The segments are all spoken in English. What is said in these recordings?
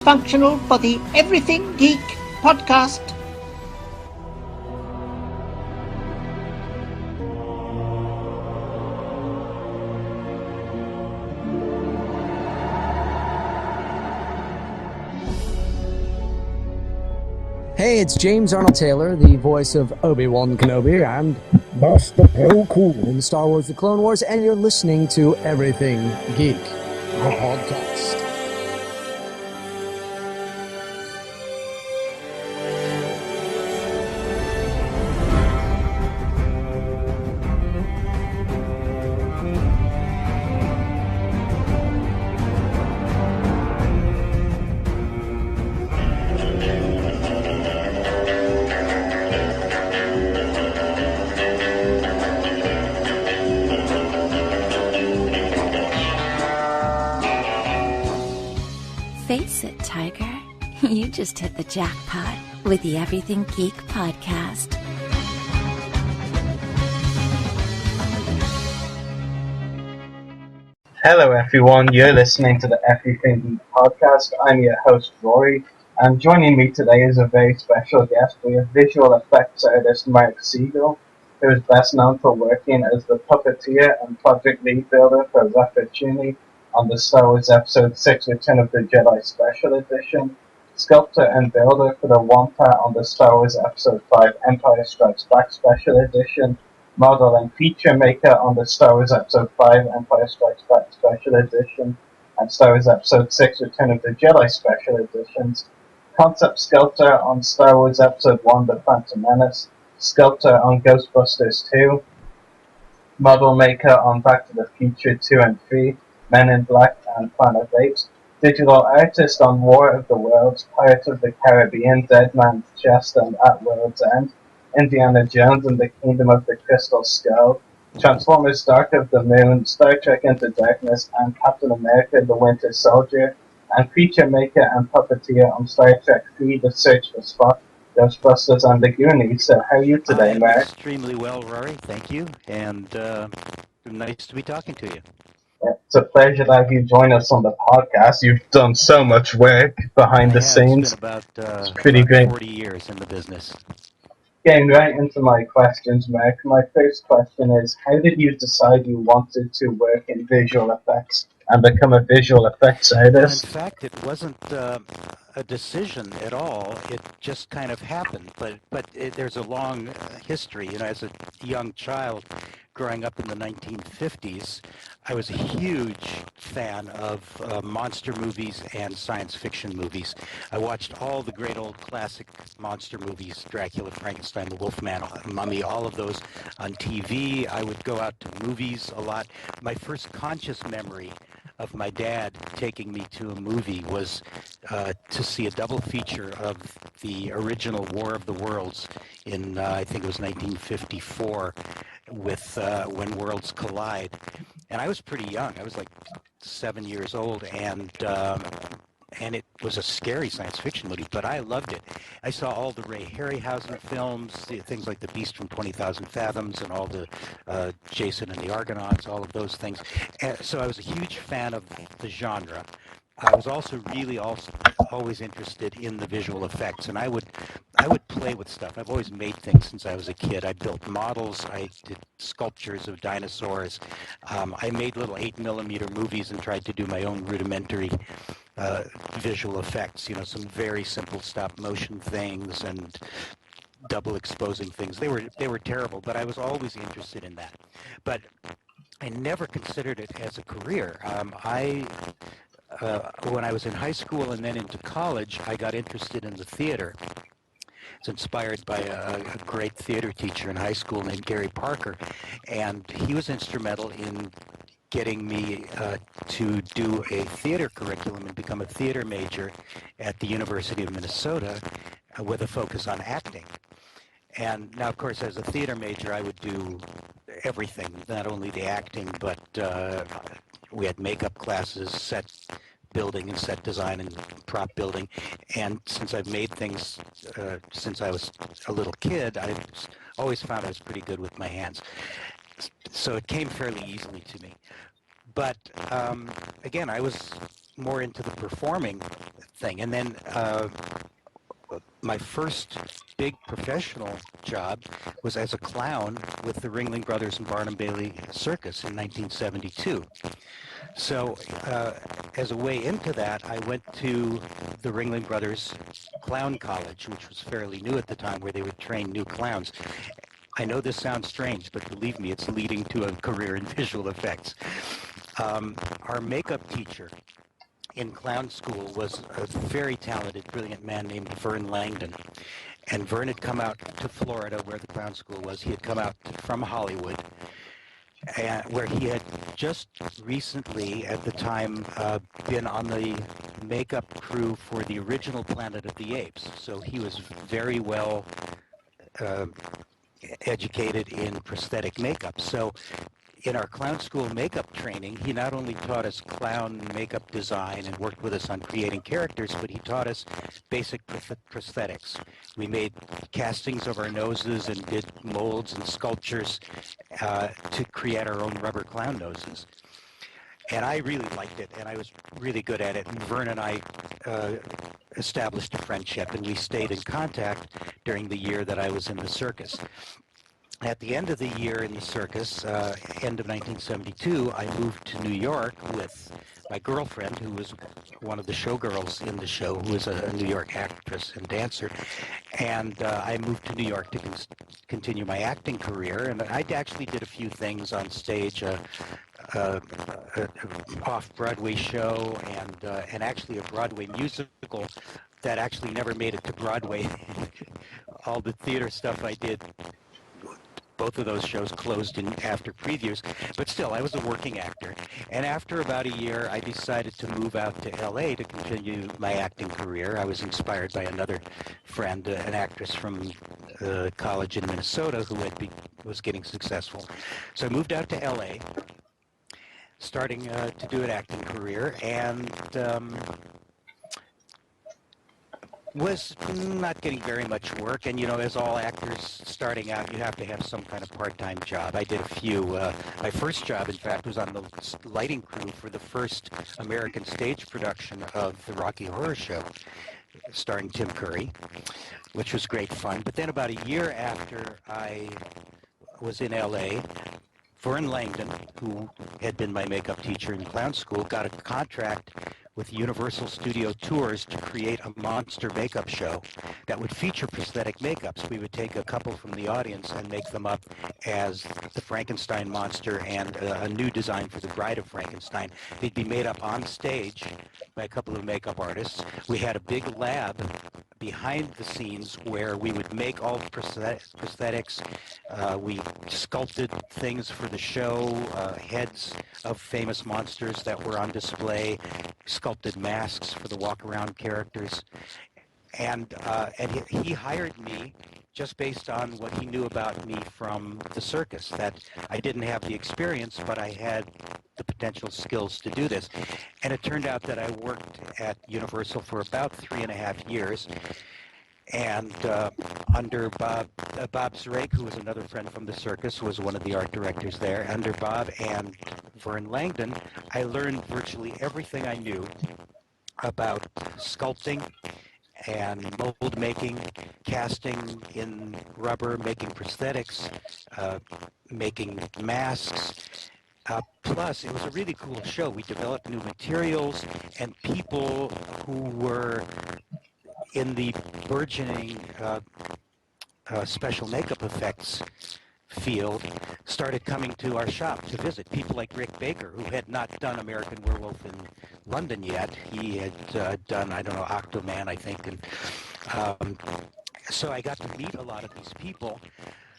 Functional for the Everything Geek podcast. Hey, it's James Arnold Taylor, the voice of Obi-Wan Kenobi and Master Plo Koon in Star Wars The Clone Wars, and you're listening to Everything Geek, the podcast. Face it, Tiger. You just hit the jackpot with the Everything Geek podcast. Hello everyone, you're listening to the Everything Geek podcast. I'm your host Rory, and joining me today is a very special guest. We have visual effects artist Mark Siegel, who is best known for working as the puppeteer and project lead builder for Rappaccini on the Star Wars Episode 6 Return of the Jedi Special Edition, sculptor and builder for the Wampa on the Star Wars Episode 5 Empire Strikes Back Special Edition, model and feature maker on the Star Wars Episode 5 Empire Strikes Back Special Edition and Star Wars Episode 6 Return of the Jedi Special Editions, concept sculptor on Star Wars Episode 1 The Phantom Menace, sculptor on Ghostbusters 2, model maker on Back to the Future 2 and 3, Men in Black and Planet of Apes, digital artist on War of the Worlds, Pirates of the Caribbean, Dead Man's Chest and At World's End, Indiana Jones and the Kingdom of the Crystal Skull, Transformers Dark of the Moon, Star Trek Into Darkness, and Captain America the Winter Soldier, and feature maker and puppeteer on Star Trek 3 The Search for Spock, Ghostbusters and the Goonies. So how are you today, Mark? Extremely well, Rory. Thank you. And nice to be talking to you. It's a pleasure to have you join us on the podcast. You've done so much work behind the scenes. It's been it's pretty great. 40 years in the business. Getting right into my questions, Mark. My first question is, how did you decide you wanted to work in visual effects and become a visual effects artist? In fact, it wasn't a decision at all. It just kind of happened. But there's a long history. You know, as a young child growing up in the 1950s, I was a huge fan of monster movies and science fiction movies. I watched all the great old classic monster movies, Dracula, Frankenstein, the Wolfman, Mummy, all of those on TV. I would go out to movies a lot. My first conscious memory of my dad taking me to a movie was to see a double feature of the original War of the Worlds in, I think it was 1954, with When Worlds Collide. And I was pretty young. I was like 7 years old, and it was a scary science fiction movie, but I loved it. I saw all the Ray Harryhausen films, things like The Beast from 20,000 Fathoms and all the Jason and the Argonauts, all of those things. And so I was a huge fan of the genre. I was also always interested in the visual effects, and I would play with stuff. I've always made things since I was a kid. I built models. I did sculptures of dinosaurs. I made little 8mm movies and tried to do my own rudimentary visual effects. You know, some very simple stop motion things and double exposing things. They were terrible, but I was always interested in that. But I never considered it as a career. When I was in high school and then into college, I got interested in the theater. It's inspired by a great theater teacher in high school named Gary Parker, and he was instrumental in getting me to do a theater curriculum and become a theater major at the University of Minnesota with a focus on acting. And now, of course, as a theater major, I would do everything, not only the acting, but we had makeup classes, set building and set design and prop building. And since I've made things since I was a little kid, I always found I was pretty good with my hands. So it came fairly easily to me. But again, I was more into the performing thing. And then my first big professional job was as a clown with the Ringling Brothers and Barnum Bailey Circus in 1972. So as a way into that, I went to the Ringling Brothers Clown College, which was fairly new at the time, where they would train new clowns. I know this sounds strange, but believe me, it's leading to a career in visual effects. Our makeup teacher in clown school was a very talented, brilliant man named Vern Langdon. And Vern had come out to Florida, where the clown school was. He had come out from Hollywood, where he had just recently, at the time, been on the makeup crew for the original Planet of the Apes. So he was very well educated in prosthetic makeup. So in our clown school makeup training, he not only taught us clown makeup design and worked with us on creating characters, but he taught us basic prosthetics. We made castings of our noses and did molds and sculptures to create our own rubber clown noses. And I really liked it, and I was really good at it. And Vern and I established a friendship, and we stayed in contact during the year that I was in the circus. At the end of the year in the circus, end of 1972, I moved to New York with my girlfriend, who was one of the showgirls in the show, who was a New York actress and dancer. And I moved to New York to continue my acting career. And I actually did a few things on stage, off-Broadway show and actually a Broadway musical that actually never made it to Broadway. All the theater stuff I did, both of those shows closed in after previews, but still, I was a working actor. And after about a year, I decided to move out to LA to continue my acting career. I was inspired by another friend, an actress from college in Minnesota who was getting successful. So I moved out to LA, starting to do an acting career, and was not getting very much work. And, you know, as all actors starting out, you have to have some kind of part-time job. I did a few. My first job, in fact, was on the lighting crew for the first American stage production of the Rocky Horror Show, starring Tim Curry, which was great fun. But then about a year after I was in L.A., Vern Langdon, who had been my makeup teacher in clown school, got a contract with Universal Studio Tours to create a monster makeup show that would feature prosthetic makeups. We would take a couple from the audience and make them up as the Frankenstein monster and a new design for the Bride of Frankenstein. They'd be made up on stage by a couple of makeup artists. We had a big lab behind the scenes where we would make all the prosthetics. We sculpted things for the show, heads of famous monsters that were on display, sculpted masks for the walk-around characters. And he hired me just based on what he knew about me from the circus, that I didn't have the experience, but I had the potential skills to do this. And it turned out that I worked at Universal for about 3.5 years. And under Bob Zrake, who was another friend from the circus, who was one of the art directors there, under Bob and Vern Langdon, I learned virtually everything I knew about sculpting and mold making, casting in rubber, making prosthetics, making masks. Plus, it was a really cool show. We developed new materials, and people who were in the burgeoning special makeup effects field started coming to our shop to visit. People like Rick Baker, who had not done American Werewolf in London yet. He had done, I don't know, Octoman, I think. And so I got to meet a lot of these people.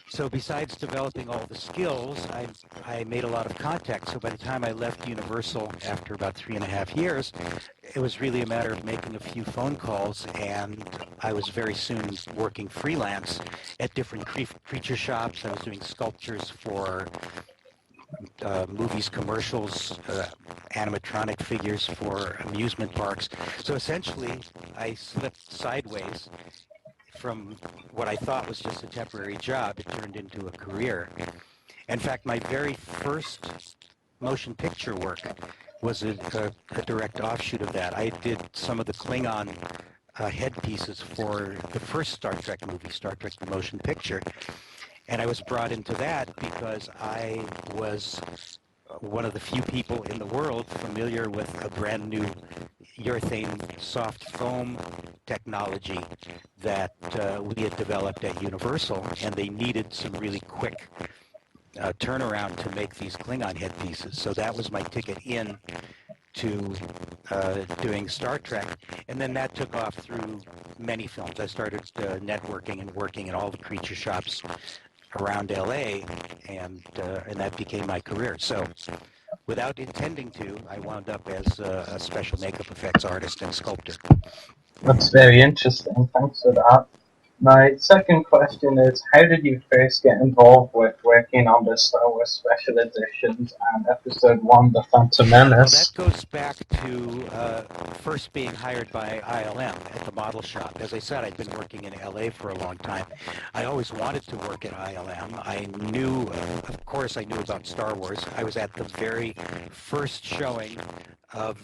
So besides developing all the skills, I made a lot of contacts. So by the time I left Universal after about 3.5 years, it was really a matter of making a few phone calls, and I was very soon working freelance at different creature shops. I was doing sculptures for movies, commercials, animatronic figures for amusement parks. So essentially, I slipped sideways. From what I thought was just a temporary job, it turned into a career. In fact, my very first motion picture work was a direct offshoot of that. I did some of the Klingon headpieces for the first Star Trek movie, Star Trek The Motion Picture, and I was brought into that because I was one of the few people in the world familiar with a brand new urethane soft foam technology that we had developed at Universal, and they needed some really quick turnaround to make these Klingon headpieces. So that was my ticket in to doing Star Trek, and then that took off through many films. I started networking and working in all the creature shops around LA, and that became my career. So without intending to, I wound up as a special makeup effects artist and sculptor. That's very interesting. Thanks for that. My second question is, how did you first get involved with working on the Star Wars Special Editions and Episode 1, The Phantom Well, Menace? that goes back to first being hired by ILM at the model shop. As I said, I'd been working in LA for a long time. I always wanted to work at ILM. I knew, of course, I knew about Star Wars. I was at the very first showing of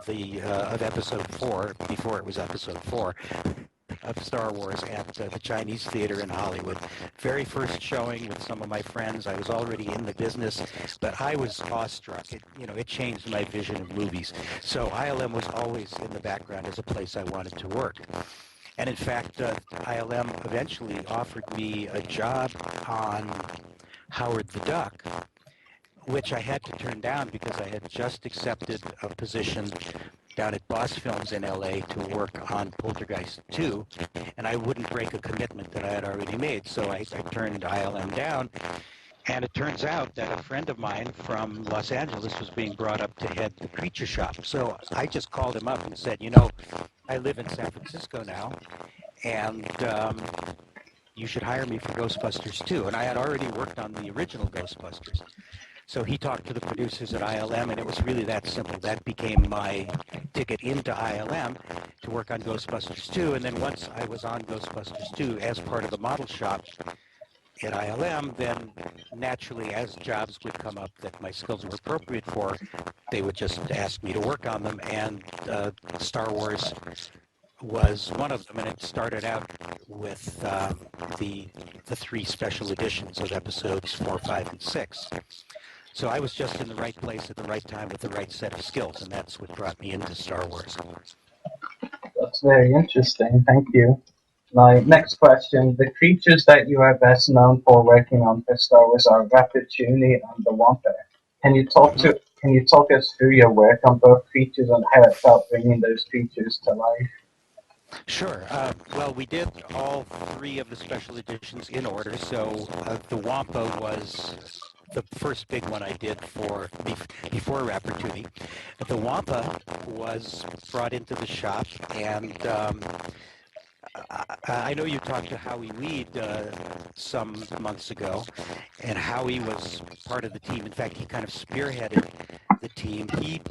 of Episode 4, before it was Episode 4, of Star Wars at the Chinese Theater in Hollywood. Very first showing with some of my friends. I was already in the business, but I was awestruck. It changed my vision of movies. So ILM was always in the background as a place I wanted to work. And in fact, ILM eventually offered me a job on Howard the Duck, which I had to turn down because I had just accepted a position down at Boss Films in LA to work on Poltergeist 2, and I wouldn't break a commitment that I had already made, so I turned ILM down. And it turns out that a friend of mine from Los Angeles was being brought up to head the creature shop. So I just called him up and said, I live in San Francisco now, and you should hire me for Ghostbusters 2. And I had already worked on the original Ghostbusters. So he talked to the producers at ILM, and it was really that simple. That became my ticket into ILM to work on Ghostbusters 2. And then once I was on Ghostbusters 2 as part of the model shop at ILM, then naturally as jobs would come up that my skills were appropriate for, they would just ask me to work on them. And Star Wars was one of them, and it started out with the 3 special editions of episodes 4, 5, and 6. So I was just in the right place at the right time with the right set of skills, and that's what brought me into Star Wars. That's very interesting. Thank you. My next question: the creatures that you are best known for working on for Star Wars are Ratatouille and the Wampa. Can you talk us through your work on both creatures and how it felt bringing those creatures to life? Sure. Well, we did all 3 of the special editions in order. So the Wampa was the first big one I did before Ratatouille. The Wampa was brought into the shop, and I know you talked to Howie Weed some months ago, and Howie was part of the team. In fact, he kind of spearheaded the team. He,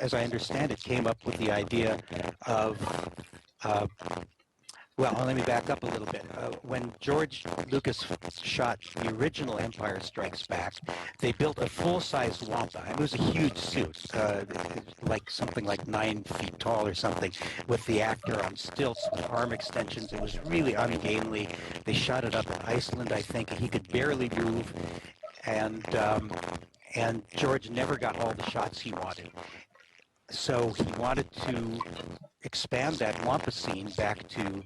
as I understand it, came up with the idea of well, let me back up a little bit. When George Lucas shot the original Empire Strikes Back, they built a full-size Wampa. It was a huge suit, like something like 9 feet tall or something, with the actor on stilts with arm extensions. It was really ungainly. They shot it up in Iceland, I think. He could barely move, and George never got all the shots he wanted. So he wanted to expand that Wampa scene back to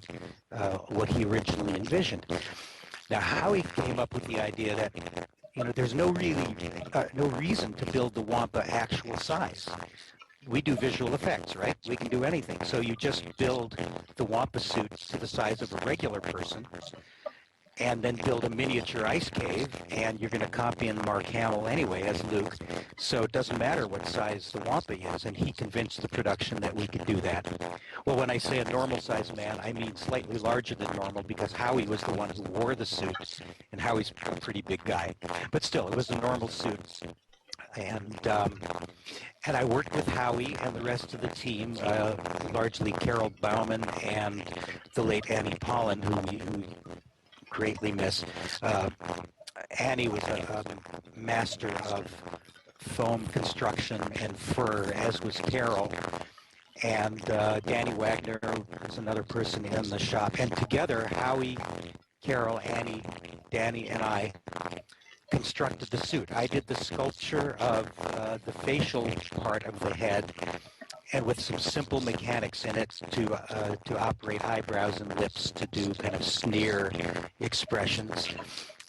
what he originally envisioned. Now, Howie came up with the idea that there's no reason to build the Wampa actual size. We do visual effects, right? We can do anything. So you just build the Wampa suit to the size of a regular person, and then build a miniature ice cave, and you're going to copy in Mark Hamill anyway as Luke, so it doesn't matter what size the Wampa is, and he convinced the production that we could do that. Well, when I say a normal-sized man, I mean slightly larger than normal, because Howie was the one who wore the suit, and Howie's a pretty big guy. But still, it was a normal suit. And I worked with Howie and the rest of the team, largely Carol Bauman and the late Annie Pollan, who greatly miss. Annie was a master of foam construction and fur, as was Carol. And Danny Wagner was another person in the shop. And together, Howie, Carol, Annie, Danny, and I constructed the suit. I did the sculpture of the facial part of the head, and with some simple mechanics in it to operate eyebrows and lips, to do kind of sneer expressions.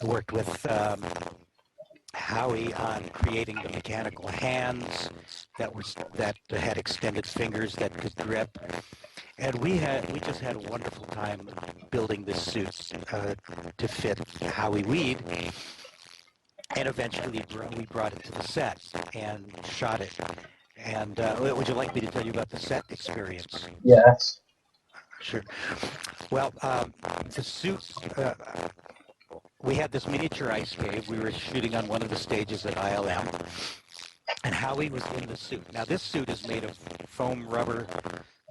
I worked with Howie on creating the mechanical hands that had extended fingers that could grip, and we just had a wonderful time building this suit to fit Howie Weed. And eventually we brought it to the set and shot it. And would you like me to tell you about the set experience? Yes. Sure. Well, the suit, we had this miniature ice cave. We were shooting on one of the stages at ILM. And Howie was in the suit. Now, this suit is made of foam rubber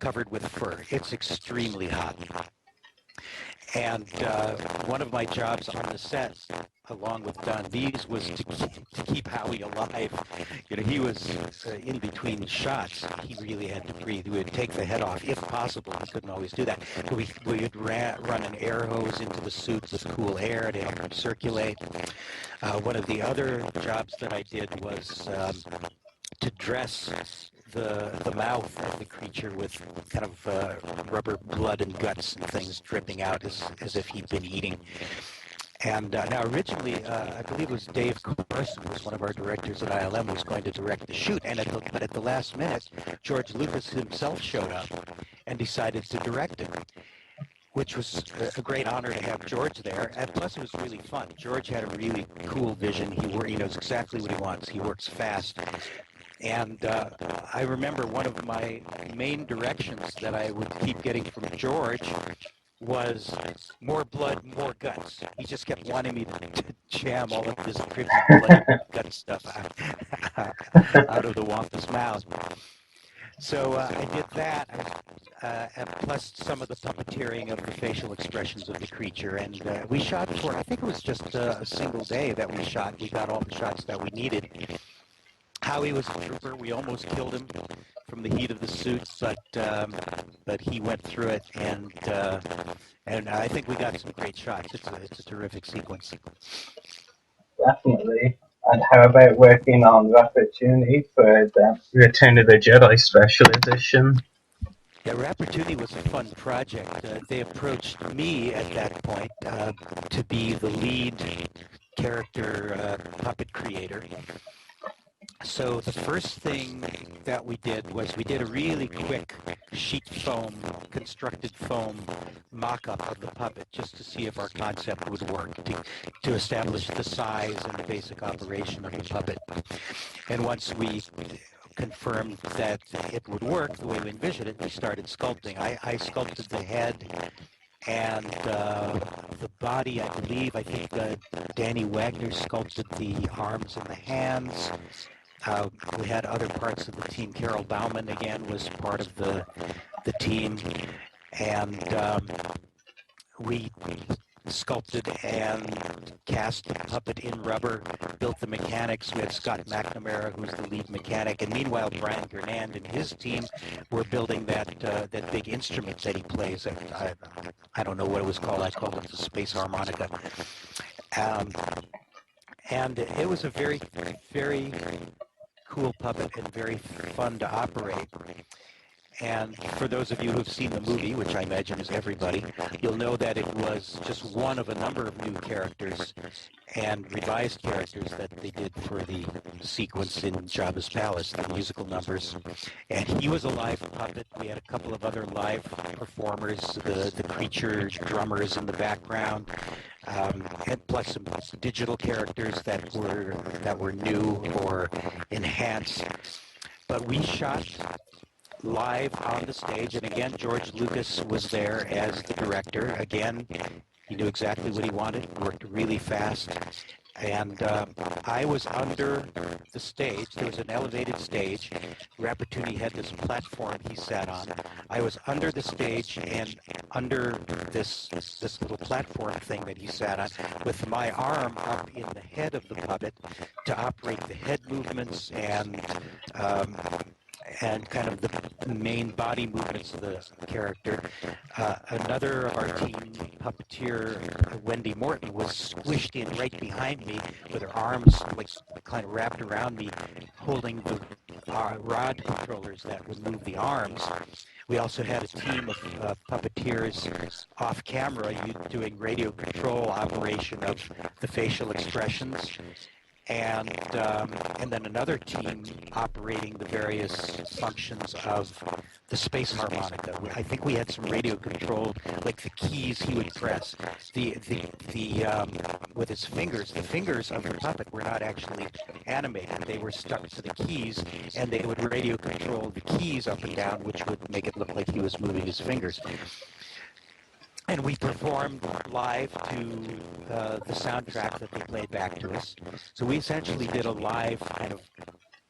covered with fur. It's extremely hot. And one of my jobs on the set, along with Don Dees, was to keep Howie alive. You know, he was in between shots. He really had to breathe. We would take the head off, if possible. We couldn't always do that. But we would run an air hose into the suit with cool air to help him circulate. One of the other jobs that I did was to dress the mouth of the creature with kind of rubber blood and guts and things dripping out as if he'd been eating. And now originally, I believe it was Dave Carson, was one of our directors at ILM, was going to direct the shoot. But at the last minute, George Lucas himself showed up and decided to direct it, which was a great honor to have George there. And plus, it was really fun. George had a really cool vision. He knows exactly what he wants. He works fast. And I remember one of my main directions that I would keep getting from George was more blood, more guts. He just kept wanting me to jam all of this drippy blood and gut stuff out of the Wampa's mouth. So I did that, and plus some of the puppeteering of the facial expressions of the creature. And we shot for, I think it was just a single day that we shot. We got all the shots that we needed. Howie was a trooper. We almost killed him from the heat of the suit, but he went through it, and I think we got some great shots. It's a terrific sequence. Definitely. And how about working on Rappaccini for the Return of the Jedi Special Edition? Yeah, Rappaccini was a fun project. They approached me at that point to be the lead character puppet creator. So the first thing that we did was we did a really quick sheet foam, constructed foam mock-up of the puppet just to see if our concept would work, to establish the size and the basic operation of the puppet. And once we confirmed that it would work the way we envisioned it, we started sculpting. I sculpted the head and the body, I think Danny Wagner sculpted the arms and the hands. We had other parts of the team. Carol Bauman, again, was part of the team. And we sculpted and cast the puppet in rubber, built the mechanics. We had Scott McNamara, who's the lead mechanic. And meanwhile, Brian Gernand and his team were building that big instrument that he plays. I don't know what it was called. I called it the space harmonica. And it was a very, very cool puppet and very fun to operate. And for those of you who've seen the movie, which I imagine is everybody, you'll know that it was just one of a number of new characters and revised characters that they did for the sequence in Jabba's Palace, the musical numbers. And he was a live puppet. We had a couple of other live performers, the creature drummers in the background, and plus some digital characters that were new or enhanced. But we shot live on the stage, and again, George Lucas was there as the director. Again, he knew exactly what he wanted, worked really fast, And I was under the stage. There was an elevated stage. Rappattini had this platform he sat on. I was under the stage and under this little platform thing that he sat on, with my arm up in the head of the puppet to operate the head movements and kind of the main body movements of the character. Another of our team, puppeteer Wendy Morton, was squished in right behind me with her arms like kind of wrapped around me, holding the rod controllers that would move the arms. We also had a team of puppeteers off camera doing radio control operation of the facial expressions. And then another team operating the various functions of the space harmonica. I think we had some radio controlled, like the keys he would press. With his fingers, the fingers of the puppet were not actually animated. They were stuck to the keys, and they would radio control the keys up and down, which would make it look like he was moving his fingers. And we performed live to the soundtrack that they played back to us. So we essentially did a live kind of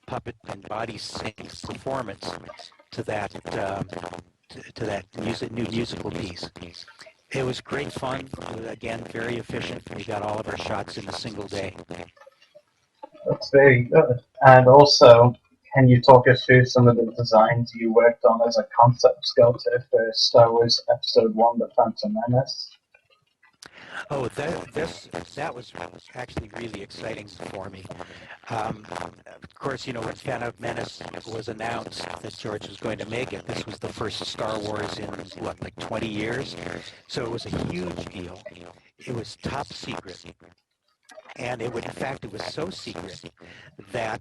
puppet and body sync performance to that new musical piece. It was great fun. Again, very efficient. We got all of our shots in a single day. That's very good. And also, can you talk us through some of the designs you worked on as a concept sculptor for Star Wars Episode 1, The Phantom Menace? Oh, that was actually really exciting for me. Of course, you know, when Phantom Menace was announced that George was going to make it, this was the first Star Wars in, like 20 years? So it was a huge deal. It was top secret. And in fact, it was so secret that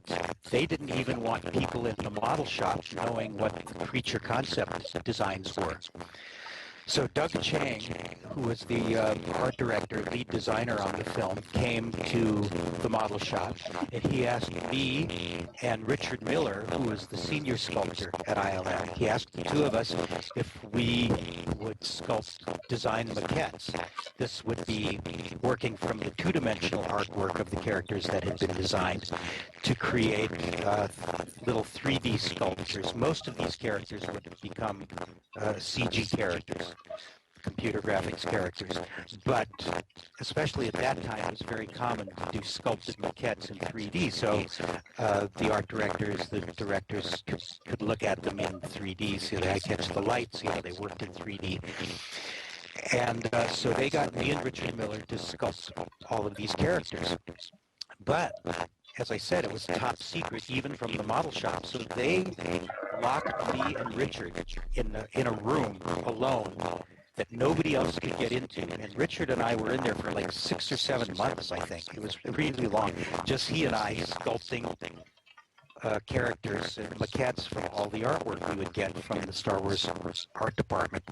they didn't even want people in the model shop knowing what the creature concept designs were. So Doug Chang, who was the art director, lead designer on the film, came to the model shop, and he asked me and Richard Miller, who was the senior sculptor at ILM, he asked the two of us if we would design maquettes. This would be working from the two-dimensional artwork of the characters that had been designed to create little 3D sculptures. Most of these characters would become CG characters, computer graphics characters, but especially at that time it was very common to do sculpted maquettes in 3D, so the art directors, the directors could look at them in 3D, see how they catch the light, see how they worked in 3D. And so they got me and Richard Miller to sculpt all of these characters. But as I said, it was top secret even from the model shop. So they locked me and Richard in a room alone that nobody else could get into. And Richard and I were in there for like 6 or 7 months, I think. It was really long. Just he and I sculpting characters and maquettes from all the artwork we would get from the Star Wars art department.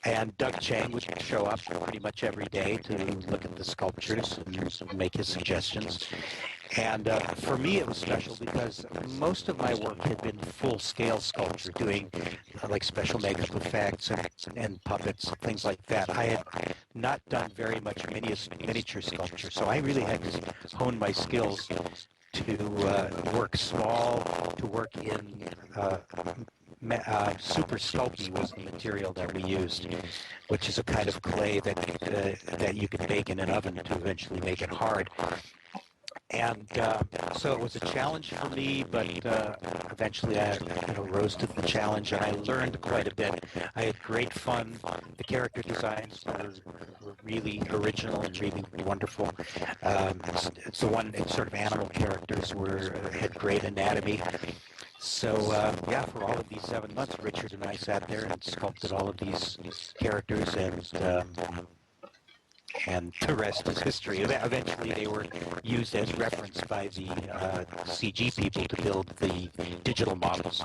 And Doug Chang would show up pretty much every day to look at the sculptures and make his suggestions. And for me, it was special because most of my work had been full-scale sculpture, doing like special makeup effects and puppets, things like that. I had not done very much miniature sculpture, so I really had to hone my skills to work small, to work in super sculpey was the material that we used, which is a kind of clay that you can bake in an oven to eventually make it hard. And so it was a challenge for me, but eventually I rose to the challenge, and I learned quite a bit. I had great fun. The character designs were really original and really wonderful. Sort of animal characters had great anatomy. So, for all of these 7 months, Richard and I sat there and sculpted all of these characters, and the rest is history. Eventually, they were used as reference by the CG people to build the digital models.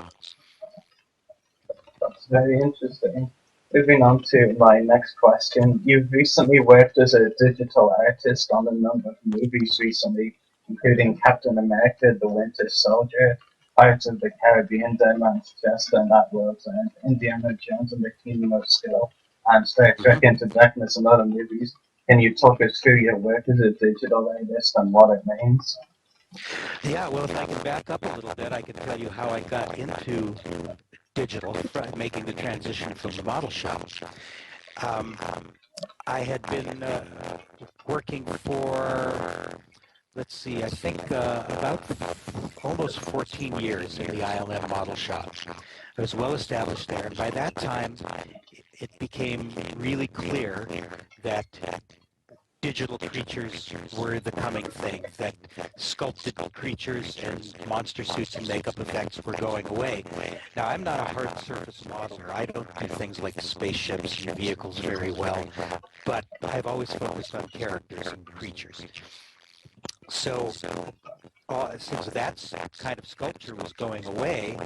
That's very interesting. Moving on to my next question. You've recently worked as a digital artist on a number of movies recently, including Captain America, The Winter Soldier, Pirates of the Caribbean, Dead Man's Chest, and That World's End, Indiana Jones and the Kingdom of Skill, and Star Trek Into Darkness and other movies. Can you talk us through your work as a digital artist and what it means? Yeah, well, if I can back up a little bit, I can tell you how I got into digital, making the transition from the model shop. I had been working for, let's see, I think about almost 14 years in the ILM model shop. I was well established there, and by that time, it became really clear that digital creatures were the coming thing, that sculpted creatures and monster suits and makeup effects were going away. Now, I'm not a hard surface modeler. I don't do things like spaceships and vehicles very well, but I've always focused on characters and creatures. So, since that kind of sculpture was going away,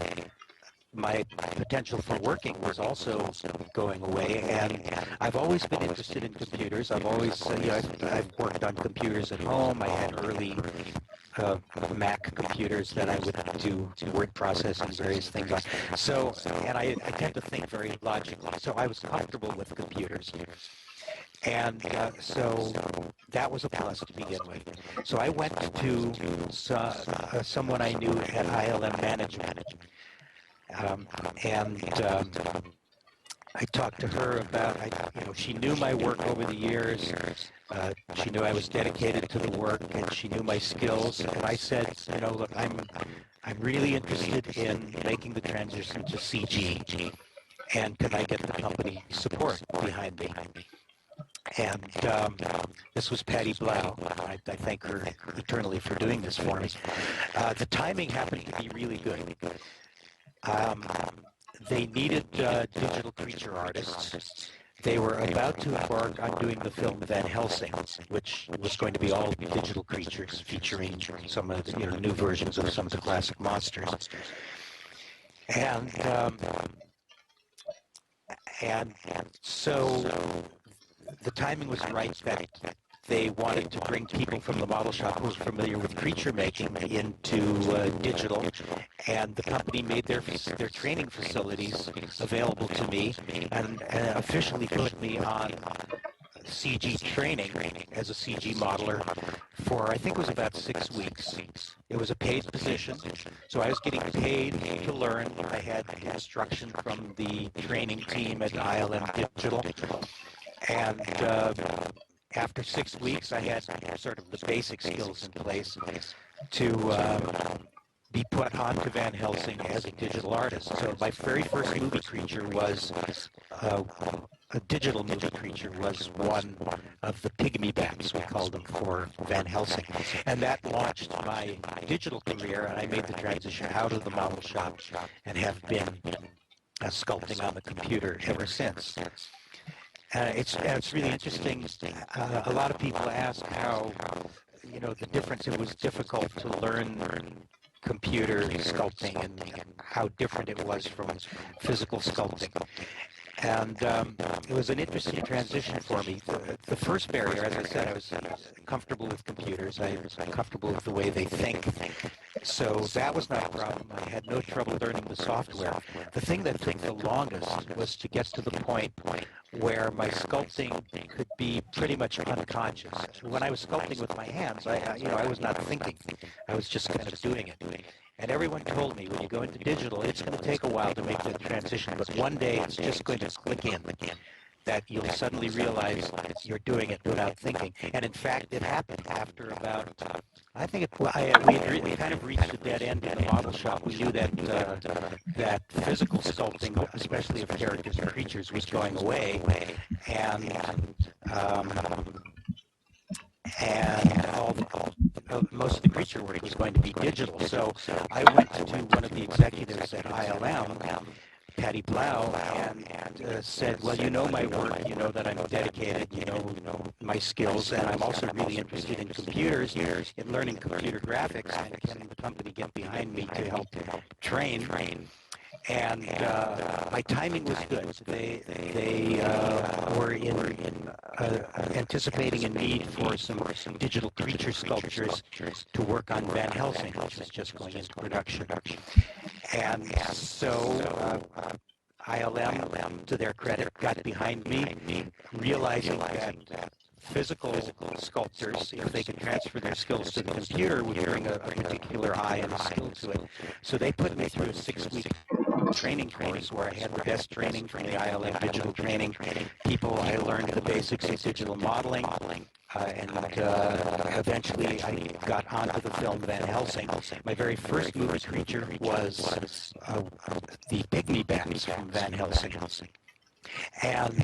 my potential for working was also going away, and I've always been interested in computers. I've always, I've worked on computers at home. I had early Mac computers that I would do word processing, various things on. So, and I tend to think very logically. So I was comfortable with computers. And so that was a plus to begin with. So I went to someone I knew at ILM Management. I talked to her about, she knew my work over the years. She knew I was dedicated to the work, and she knew my skills. And I said, look, I'm really interested in making the transition to CG, and can I get the company support behind me? And this was Patty Blau. I thank her eternally for doing this for me. The timing happened to be really good. They needed digital creature artists. They were about to embark on doing the film Van Helsing, which was going to be all digital creatures featuring some of the new versions of some of the classic monsters. And so the timing was right that they wanted to bring people from the model shop who were familiar with creature making into digital, and the company made their training facilities available to me and officially put me on CG training as a CG modeler for, I think it was about 6 weeks. It was a paid position, so I was getting paid to learn. I had instruction from the training team at ILM Digital, and after 6 weeks, I had sort of the basic skills in place to be put onto Van Helsing as a digital artist. So my very first movie creature was a digital movie creature, was one of the pygmy bats, we called them, for Van Helsing. And that launched my digital career, and I made the transition out of the model shop and have been sculpting on the computer ever since. It's really interesting. A lot of people ask how, the difference. It was difficult to learn computer sculpting and how different it was from physical sculpting. And it was an interesting transition for me. The first barrier, as I said, I was comfortable with computers. I was comfortable with the way they think. So that was not a problem. I had no trouble learning the software. The thing that took the longest was to get to the point where my sculpting could be pretty much unconscious. When I was sculpting with my hands, I was not thinking. I was just kind of doing it. And everyone told me, when you go into digital, it's going to take a while to make the transition, but one day it's just going to click in, that you'll suddenly realize you're doing it without thinking. And in fact, it happened after about, I think we had kind of reached a dead end in the model shop. We knew that that physical sculpting, especially of characters and creatures, was going away, and most of the creature work was going to be digital. So I went to one of the executives at ILM, Patty Blau, and said, well, you know my work, you know that I'm dedicated, you know my skills, and I'm also really interested in computers, in learning computer graphics, and can the company get behind me to help train? And my timing was good. They were anticipating a need for some digital creature sculptures to work on Van Helsing, which was just going into production. And so ILM, to their credit, got behind me, realizing that physical sculptors, if they could transfer their skills to the computer, would bring a particular eye and a skill to it. So they put me through a 6-week training course where I had the best training from the ILM digital training people. I learned the basics of digital modeling, and eventually I got onto the film Van Helsing. My very first movie creature was the pygmy bats from Van Helsing. And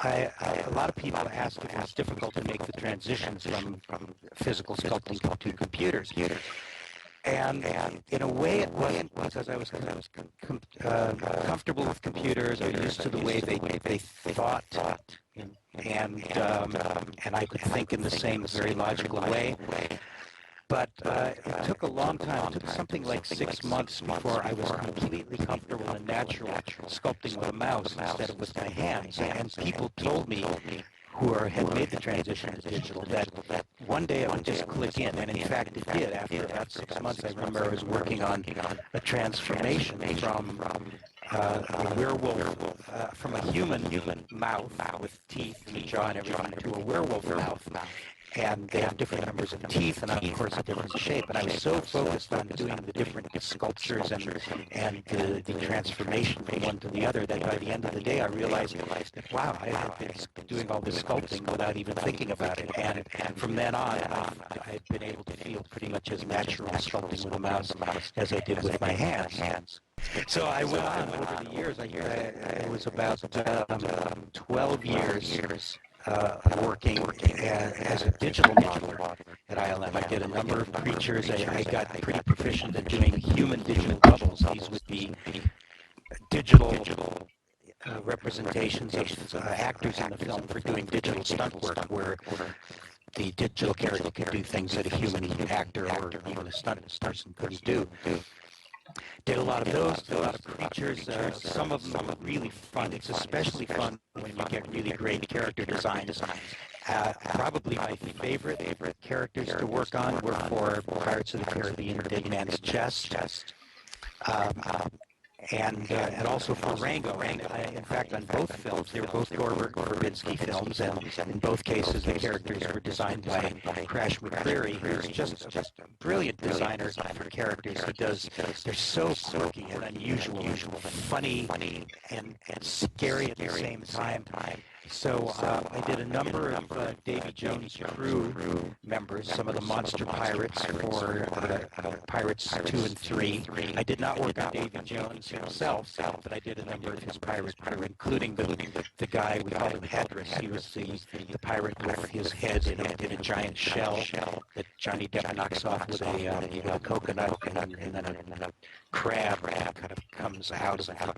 a lot of people ask if it's difficult to make the transition from physical sculpting to computers. And in a way it wasn't, because I was comfortable with computers. I was used to the way they thought, and I could think in the same very logical way. But it took a long time. It took something like 6 months before I was completely comfortable and natural sculpting with a mouse instead of with my hands. And people told me, who had made the transition to digital, that one day I would just click in, and in fact it did. After about 6 months, I remember I was working on a transformation from a werewolf, from a human mouth with teeth and jaw and everything, to a werewolf mouth. And they have different numbers of teeth and, of course, a different shape. And I was so focused on doing the different sculptures and the transformation from one to the other that by the end of the day I realized that, wow, I had been doing all this sculpting without even thinking about it. And from then on, I've been able to feel pretty much as natural sculpting with a mouse as I did with my hands. So I went on over the years. I was about 12 years working as a digital modeler at ILM. I did a number of creatures. I got pretty proficient at doing human digital doubles. These would be digital representations of actors in the film for doing digital stunt work, where the digital character could do things that a human actor or even a stunt person couldn't do. Did a lot of those, did a lot of creatures. Some of them are really fun. It's especially fun when you get really great character designs. Probably my favorite characters to work on were for Pirates of the Caribbean, Dead Man's Chest, and also for Rango. And in fact, on both films, they were both Gore Verbinski films, and in both cases, the characters were designed by Crash McCreary, who's just a brilliant designer for characters. They're so quirky and unusual, funny and scary at the same time. So I did a number of Davy Jones' crew members, some of the monster pirates for Pirates 2 and 3. I did not work on Davy Jones himself, but I did a number of his pirate crew, including the guy, we called him Headress. He was the pirate with his head in a giant shell that Johnny Depp knocks off with a coconut, and then a crab kind of comes out of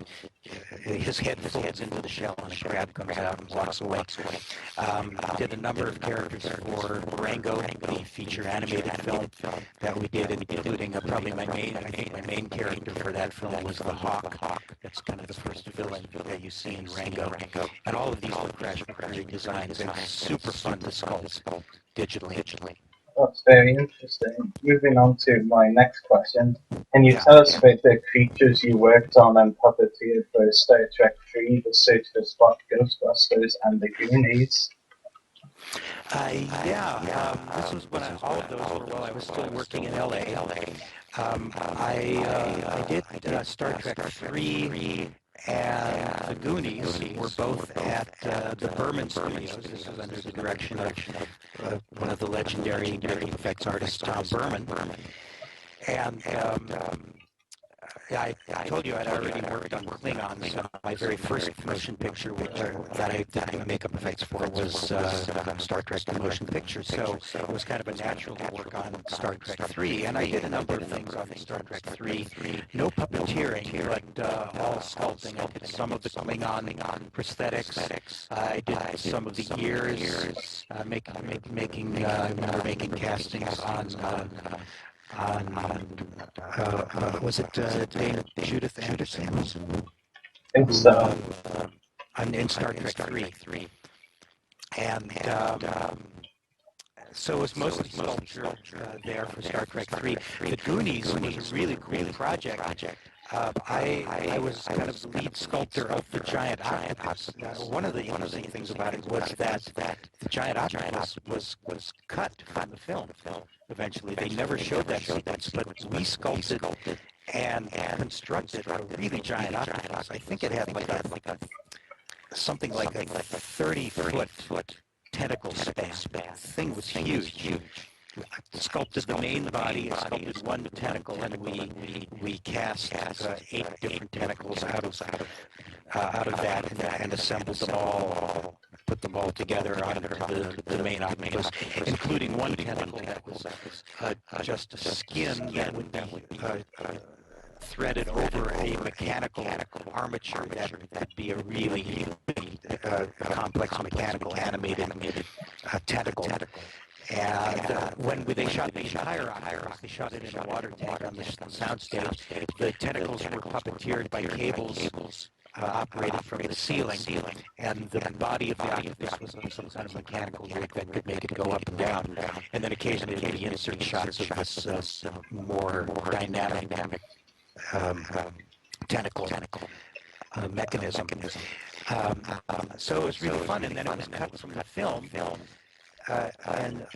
his head folds into the shell, and a crab comes out and walks away. Did a number of characters for Rango, the feature animated film that we did, including probably my main character for that film was the Hawk. That's kind of the first villain that you see in Rango. And all of these were Crash McCreary designs, and super fun to sculpt digitally. That's very interesting. Moving on to my next question. Can you tell us about the creatures you worked on and puppeteered for Star Trek 3, The Search for Spock, Ghostbusters, and The Goonies? This was when all of those were while I was still working in LA. I did Star Trek 3 and The Goonies were both at the Berman Studios. This was under the direction of one of the legendary visual effects artists, Tom Berman. And I told you I'd already worked on Klingons. My very first motion picture that I did makeup effects for was Star Trek the Motion Picture. So it was kind of a natural to work on Star Trek 3. And I did a number of things on Star Trek 3. No puppeteering, but all sculpting. I did some of the Klingon prosthetics. I did some of the ears, making castings was it Dame Judith Anderson? I think so. In Star Trek 3. And so it was mostly sculpture there for Star Trek 3. The Goonies was a really cool project. I was kind of the lead sculptor of the giant octopus. One of the interesting things about it was that the giant octopus was cut from the film. Eventually, they never showed that sequence, but we sculpted and constructed a really giant octopus. I think it had something like a 30-foot tentacle span. The thing was huge. Sculpted the main body, sculpted one tentacle, and we cast 8 different tentacles out of that and assembled them all, put them all together onto the main octopus, including one tentacle that was just a skin that would be threaded over a mechanical armature that could be a really complex mechanical animated tentacle. And when they shot the entire octopus, they shot it in a water tank on the soundstage. The tentacles were puppeteered by cables operated from the ceiling, and the body of the octopus was on some kind of mechanical rig that could make it go up and down. And then occasionally there'd be insert shots of this more dynamic tentacle mechanism. So it was really fun, and then it was cut from the film. And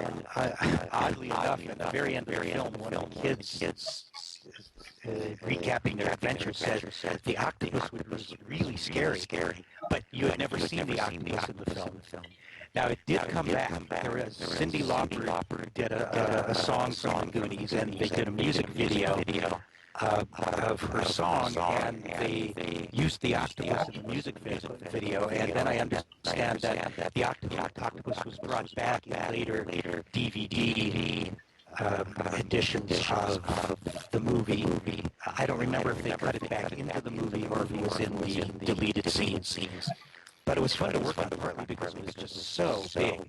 oddly enough, at the very end of the film, one of the kids recapping their adventure said the octopus was really scary, but you had never seen the octopus in the film. Now, it did come back. There was Cyndi Lauper did a song from the Goonies, and they did a music video of her song, and they used the octopus in the music video, and then I understand that the octopus was brought back in later DVD editions of the movie. I don't remember if they cut it back into the movie or if it was in the deleted scenes. But it was fun to work on, partly because it was just so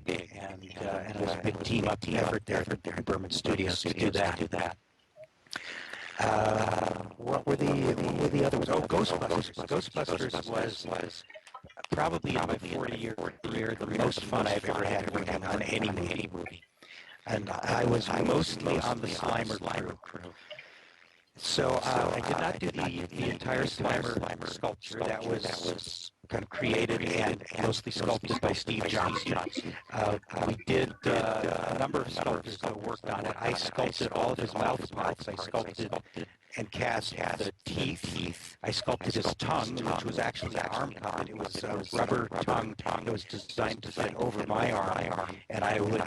big, and it was a big team-up effort there at Berman Studios to do that. What were the other ones? Oh, Ghostbusters. Ghostbusters was probably in my 40-year career the most fun I've ever had working on any movie. And I was mostly on the Slimer crew. So I did not do the entire Slimer sculpture. That was kind of created and mostly sculpted by Steve Johnson. We did a number of sculptors that worked on it. I sculpted all of his mouth parts. I sculpted and cast the teeth. I sculpted his tongue, which was actually an arm puppet. It was a rubber tongue. It was designed to fit over my arm, and I would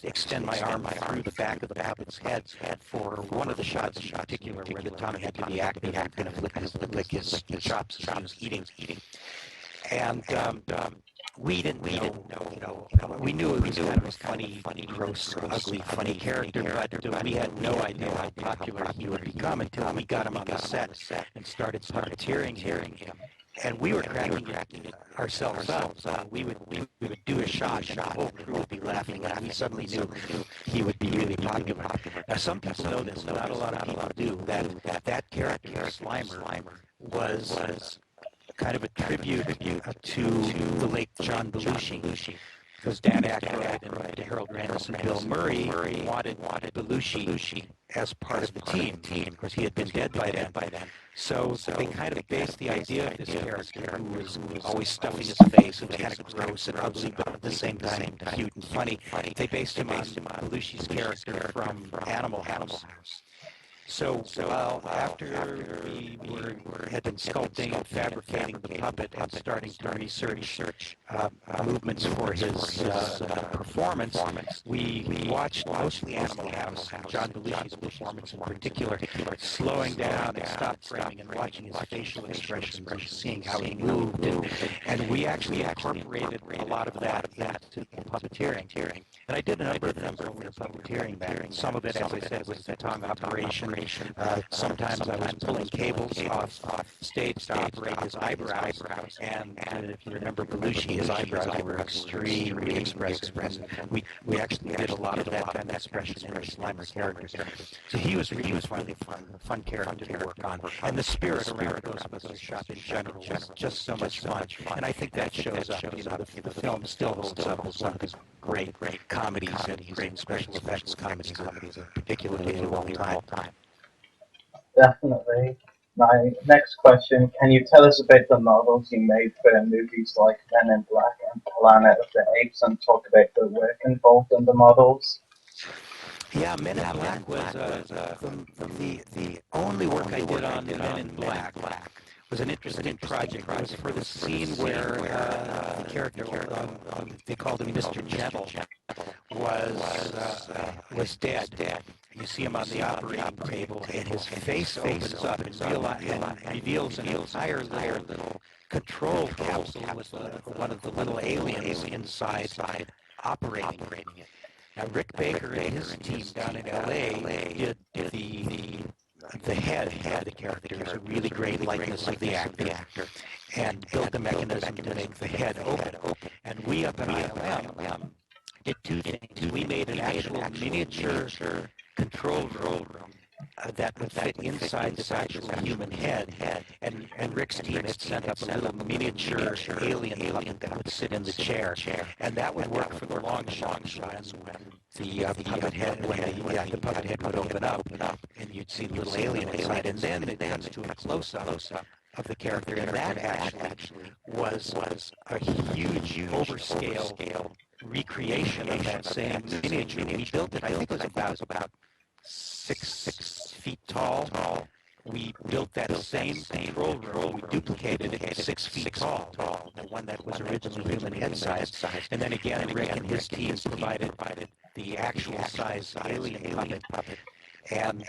extend my arm through the back of the puppet's head for one of the shots in particular where the tongue had to be active and kind of lick his chops as he was eating. And we didn't know, we knew it was kind of a funny, gross, ugly, funny character, but we had no idea how popular he would become until we got him on the set and started puppeteering him. And we were cracking ourselves up. We would do a shot, and the whole crew would be laughing, and we suddenly knew he would be really popular. Now, some people know this, but not a lot of people do, that character, Slimer, was kind of a tribute to the late John Belushi. Because Dan Aykroyd and Harold Ramis and Bill Murray wanted Belushi as part of the team. Of course, he had been dead by then. So they kind of based the idea of this character who was always stuffing his face and was kind of gross and ugly, but at the same time cute and funny. They based him on Belushi's character from Animal House. So after we had been sculpting and fabricating the puppet and starting to research movements for his performance, we watched mostly Animal House, John Belushi's performance in particular, slowing down and stop framing and watching his facial expressions and seeing how he moved. And we actually incorporated a lot of that into the puppeteering. And I did a number of them over puppeteering back. Some of it, as I said, was the tongue operation. Sometimes I was pulling cables off stage to operate his eyebrows. And if you remember Belushi, his eyebrows were extremely expressive. We actually did a lot of that kind of expression in our Slimer characters. So he was really a fun character to work on. And the spirit around Ghostbusters shop in general was just so much fun. And I think that shows up. The film still holds up as one of his great comedies and great special effects comedies, particularly in a long time. Definitely. My next question, can you tell us about the models you made for movies like Men in Black and Planet of the Apes and talk about the work involved in the models? Yeah, Men in Black was the only work I did on Men in Black. Was an interesting project. It was for the scene where the character, they called him Mr. Gentle, was dead. You see him on the operating table, and his face opens up and reveals an entire little control capsule with one of the little aliens inside operating it. Now, Rick Baker and his team down in L.A. did the head of the character. It was a really great likeness of the actor, and built the mechanism to make the head open. And we up at ILM did two things. We made an actual miniature control room that would fit inside this actual human head, and Rick's team had sent up a little miniature alien puppet that would sit in the chair, and that would work for the long shots when the puppet head would open up, and you'd see the little alien inside, and then it comes to a close-up of the character, and that actually was a huge overscale recreation of that same miniature. We built it, I think it was about 6 feet tall. We built that same control room. We duplicated it 6 feet tall, the one that was originally human head size. And then again, Rick and his team provided the actual size alien puppet. And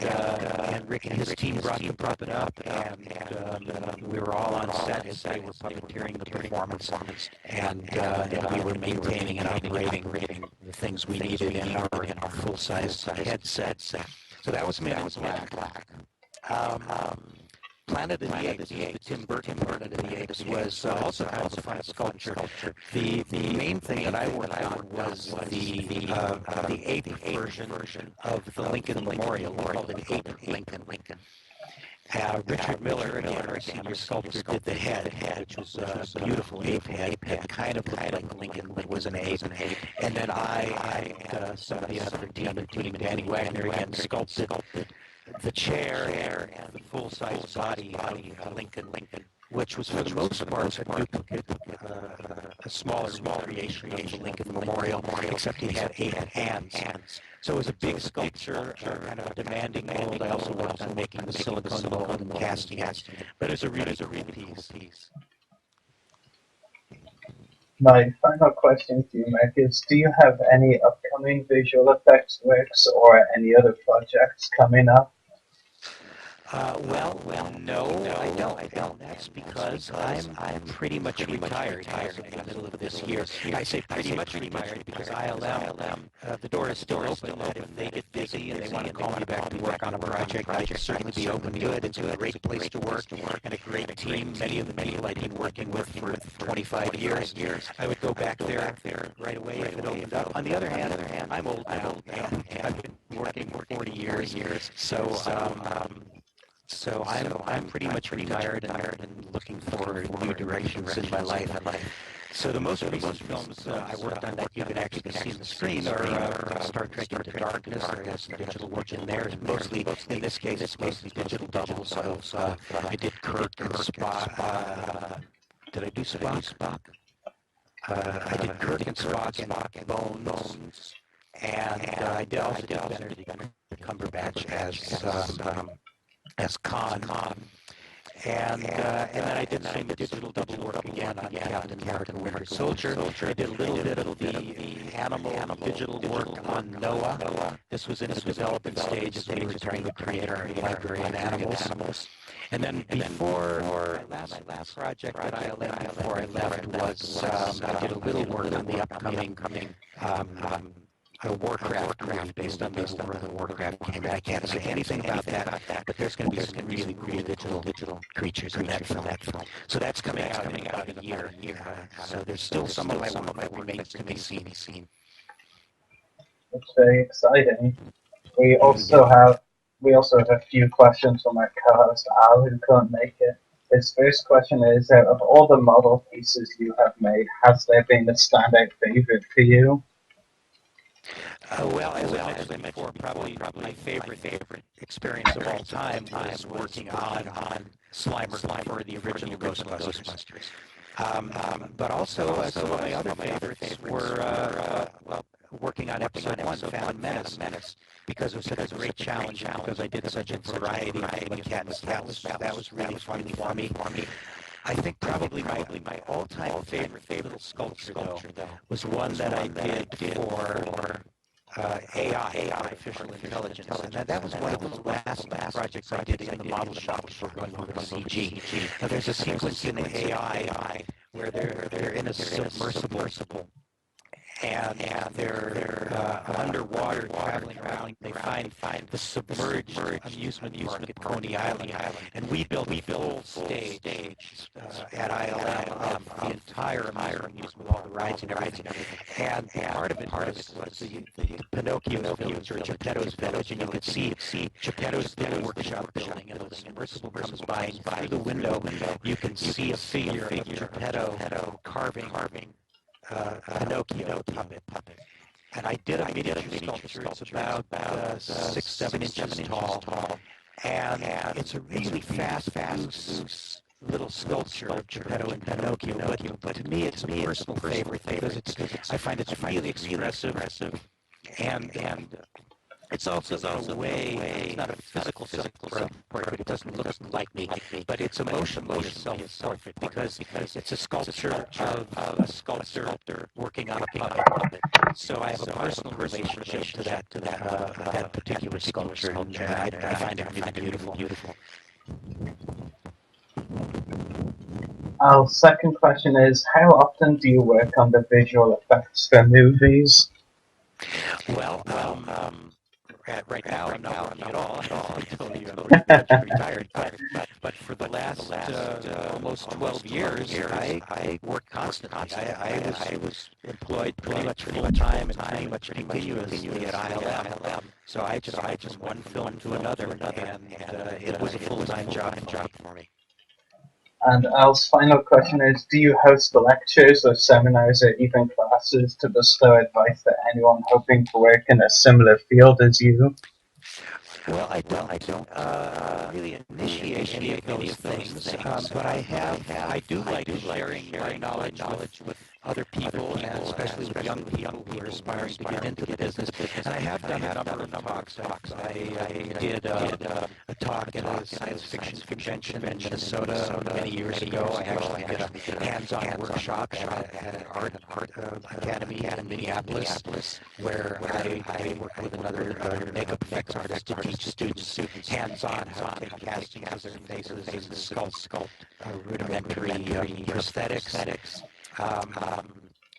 Rick and his team brought the puppet up, and we were all on set as they were puppeteering the performance, and we were maintaining and operating the things we needed in our full-size headset. So that was Men in Black. Planet of the Apes, the Tim Burton Planet of the Apes, was also kind of a fun sculpture. The main thing that I worked on was the ape version of the Lincoln Memorial, called an Ape Lincoln. Richard Miller, again, our senior sculptor, did the head, which was a beautiful ape head. It kind of looked like Lincoln, but was an ape. And then I and some of the other team, including Danny Wagner, again, sculpted the chair and the full-size body of Lincoln, which was for the most part a duplicate, a smaller recreation of the Lincoln Memorial, except he had 8 hands. So it was a big sculpture, kind of a demanding mold. I also worked on making the silicone mold and casting it, but it was a real piece. My final question to you, Mike, is do you have any upcoming visual effects works or any other projects coming up? Well, no, I don't. That's because I'm pretty much retired in the middle of this year. I say pretty much retired because ILM, the door is still open. If they get busy and they want to call me back to work on a project, I can certainly be open to it. It's a great place to work and a great team. Many of the people I've been working with for 25 years. I would go back there right away if it opened up. On the other hand, I'm old now. I've been working for 40 years, so I'm pretty much retired and looking for new directions in my life. So the most recent films I worked on that you can actually see on the screen are Star Trek Into Darkness. There has some digital work in there. Mostly, in this case, it's mostly digital doubles. So I did Kirk and Spock. Did I do Spock? I did Kirk and Spock and Bones. And I also did Benedict Cumberbatch as Khan. And then I did some digital double work again on Captain America Winter Soldier. I did a little bit of the animal digital work on Noah. This was in its development stage as we were trying to create our library of animals. And then before my last project that I left before I left was I did a little work on the upcoming a Warcraft movie based on the World of Warcraft game. I can't say anything about that, but there's going to be some really cool digital creatures in that film. So that's coming out in about a year. So there's still some of my work that remains to be seen. It's very exciting. We also have a few questions from our co-host Al, who couldn't make it. His first question is: out of all the model pieces you have made, has there been a standout favorite for you? Well, as I mentioned before, probably my favorite experience of all time was working on Slimer for the original Ghostbusters. But also, some of my other favorites were working on episode 1, Phantom Menace, because it was such a great challenge, and because I did such a variety of mechanics. That was really fun for me. I think probably my all-time favorite little sculpture, though, was one that I did for AI, artificial intelligence, and that was one of the last projects I did in the model shop before going over to CG. Now, there's a sequence in the AI where they're in a submersible, and they're underwater traveling around. They find the submerged amusement park at Coney Island, and we built a full stage at ILM of the entire amusement with all the rides and everything. And part of it was the Pinocchio's village, or Geppetto's village, and you could see Geppetto's little workshop building, and the submersible comes by, and through the window you can see a figure of Geppetto carving Pinocchio puppet. And I did a miniature sculpture. It's about 6-7 inches tall, and it's a really fast, loose little sculpture of Geppetto and Pinocchio. But to me, it's a personal favorite because I find it's really expressive, and it's also in a way, it's not a physical portrait, it doesn't look like me, but it's emotionally a self-portrait because it's a sculpture of a sculptor working on a puppet. So I have a personal relationship to that particular sculpture, and I find it really beautiful. Our second question is, how often do you work on the visual effects for movies? Well, right now I'm not working at all. I'm retired. But for the last almost 12 years, I worked constantly. I was employed pretty much full time and pretty much continuously at ILM. So I just one film to another, and it was a full-time job for me. And Al's final question is, do you host lectures or seminars or even classes to bestow advice to anyone hoping to work in a similar field as you? Well, I don't really initiate any of those things, but I do like sharing my knowledge with other people, and especially with young people who are aspiring to get into the business. And I have done a number of talks. I did a talk at a science fiction convention in Minnesota many years ago. I actually did a hands-on workshop at an art academy in Minneapolis, where I worked with another makeup effects artist to teach students hands-on how to take castings of their faces and sculpt rudimentary prosthetics.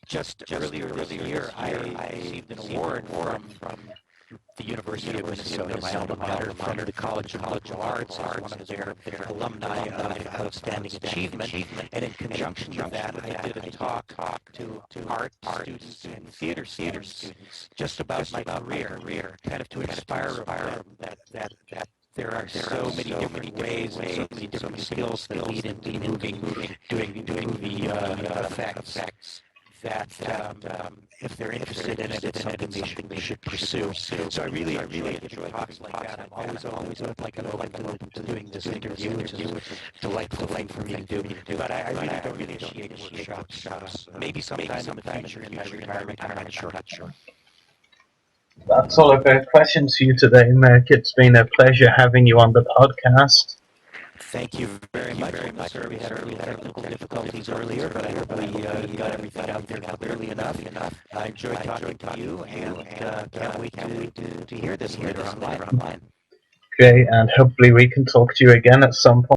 Just earlier this year, I received an award from the University of Minnesota, my alma mater, from the College of Liberal Arts, as one of their alumni of outstanding achievement. And in conjunction with that, I did a talk to art students and theater students just about my career, kind of to inspire that there are so many different ways and so many different skills that lead into doing movie effects. That if they're interested in it, it's something they should pursue. So I really enjoy talks like that. I'm always open to doing this interview, which is a delightful thing for me to do. But I really don't initiate workshops. Maybe sometime in the future in my retirement, I'm not sure. That's all of our questions for you today, Merck. It's been a pleasure having you on the podcast. Thank you very much. Sir, we had technical difficulties earlier, but I hope we got everything out there clearly enough. I enjoyed talking to you, and can't wait to hear this later online. Great, and hopefully we can talk to you again at some point.